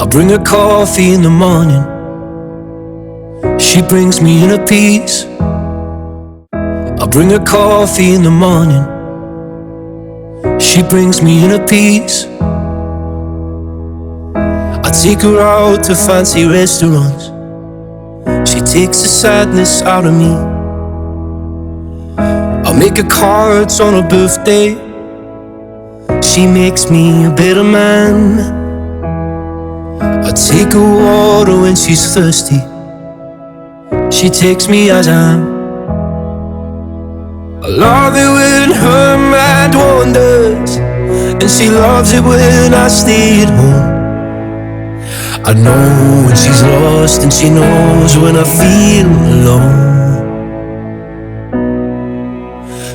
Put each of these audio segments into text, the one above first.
I bring her coffee in the morning, she brings me inner peace. I bring her coffee in the morning, she brings me inner peace. I take her out to fancy restaurants, she takes the sadness out of me. I make her cards on her birthday, she makes me a better man. I take her water when she's thirsty, she takes me as I am. I love it when her mind wanders, and she loves it when I stay at home. I know when she's lost, and she knows when I feel alone.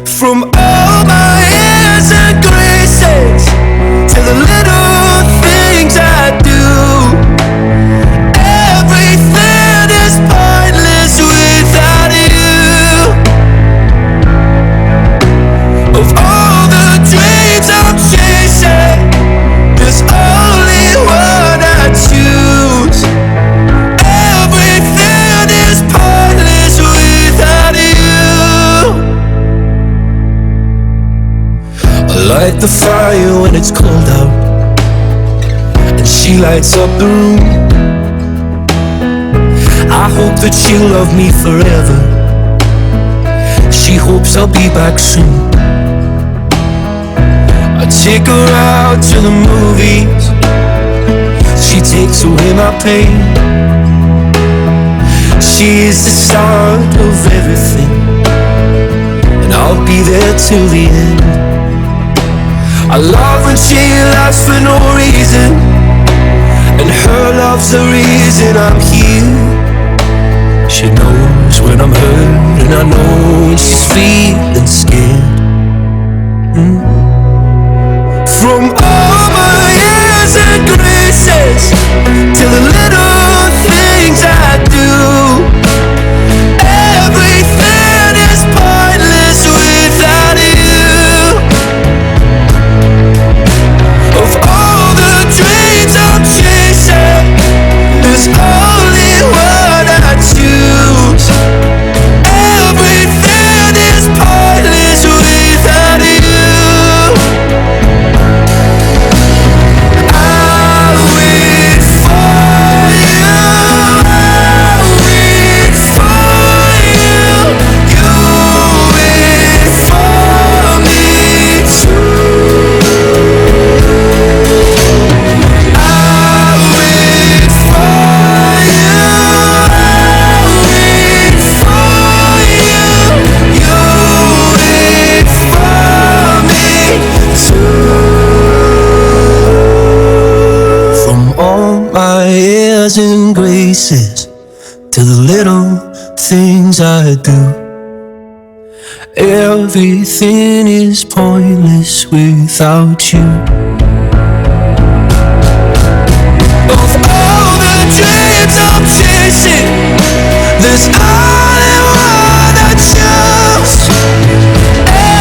From all my airs and graces to the little things I do, everything is pointless without you. Of all the dreams I'm chasing, there's only one I choose. Everything is pointless without you. I light the fire when it's cold out, and she lights up the room. I hope that she'll love me forever, she hopes I'll be back soon. I take her out to the movies, she takes away my pain. She is the start of everything, and I'll be there till the end. I love when she laughs for no reason, and her love's the reason I'm here. She knows when I'm hurt, and I know when she's feeling scared. From all my airs and graces to the little things I do, everything is pointless without you. Of all the dreams I'm chasing, there's only one I choose. Everything is pointless without you. And graces to the little things I do, everything is pointless without you. Of all the dreams I'm chasing, there's only one I choose.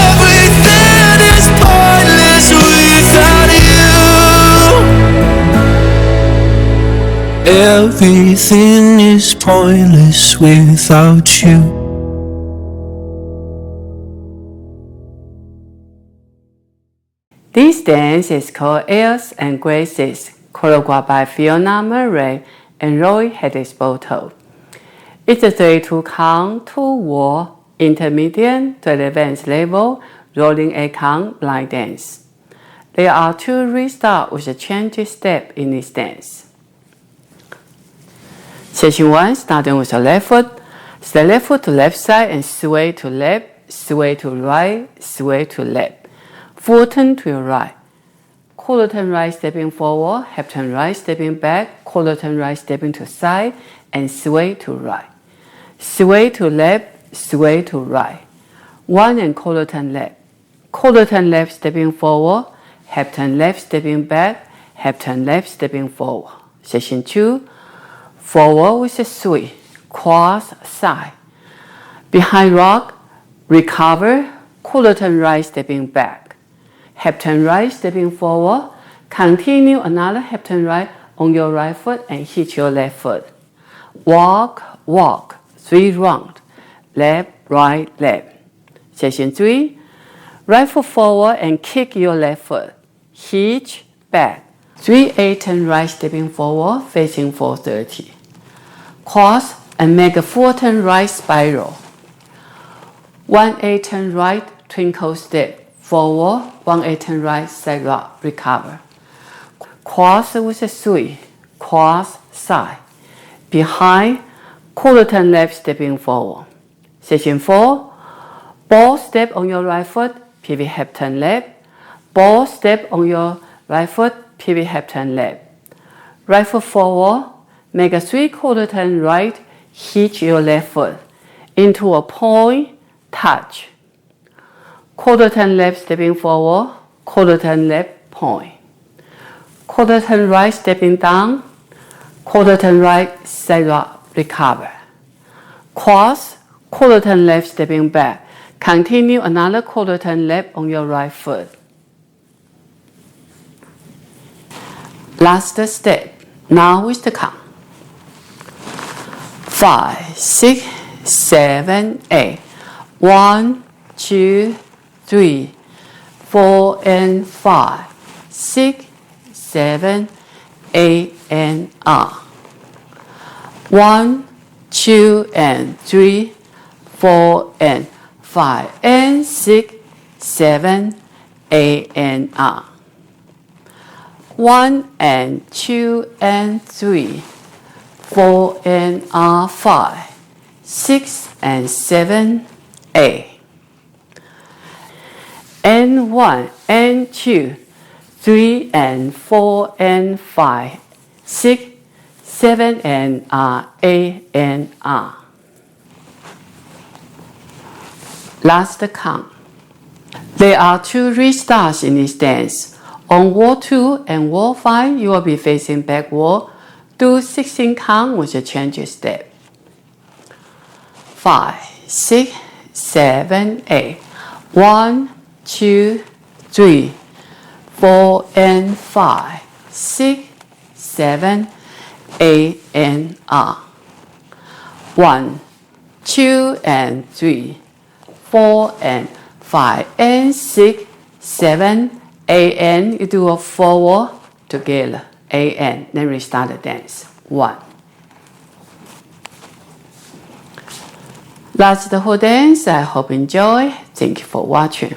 Everything is pointless without you. Everything is pointless without you. This dance is called Airs and Graces, choreographed by Fiona Murray and Roy Hadisubroto. It's a 32 count, 2 wall, intermediate to advanced level, rolling 8 count blind dance. There are 2 restarts with a change step in this dance. Section 1, starting with the left foot. Step left foot to left side and sway to left, sway to right, sway to left. Full turn to your right. Quarter turn right stepping forward, half turn right stepping back, quarter turn right stepping to side, and sway to right. Sway to left, sway to right. 1 and quarter turn left. Quarter turn left stepping forward, half turn left stepping back, half turn left stepping forward. Section 2, forward with a swing, cross side. Behind rock, recover, quarter turn right stepping back. Half turn right stepping forward, continue another half turn right, on your right foot and hit your left foot. Walk, walk, 3 rounds. Left, right, left. Section 3. Right foot forward and kick your left foot. Hitch, back. 3/8 turn right stepping forward, facing 430. Cross and make a 4 turn right spiral. 1/8 turn right twinkle step. Forward, 1/8 turn right side rock, recover. Cross with a 3. Cross, side. Behind, quarter turn left stepping forward. Section 4. Ball step on your right foot, pivot half turn left. Ball step on your right foot, pivot half turn left. Right foot forward, make a 3/4 turn right, hitch your left foot into a point, touch. Quarter turn left stepping forward, quarter turn left, point. Quarter turn right stepping down, quarter turn right side rock, recover. Cross, quarter turn left stepping back. Continue another quarter turn left on your right foot. Last step. Now with the count. 5, 6, 7, 8. 1, 2, 3, 4, and 5. 6, 7, 8, and up. 1, 2, and 3, 4, and 5, and 6, 7, 8, and up. 1 and 2 and 3, 4 and 5, 6 and 7, 8. And 1 and 2, 3 and 4 and 5, 6, 7 and 8 and Last count. There are 2 restarts in this dance. On wall 2 and wall 5, you will be facing back wall. Do 16 count with a change step. 5, 6, 7, 8. 1, 2, 3, 4, and 5, 6, 7, 8, and 1, 2, and 3, 4, and 5, and 6, 7, 8, and you do a forward together, 8, and then restart the dance. 1. That's the whole dance. I hope you enjoy. Thank you for watching.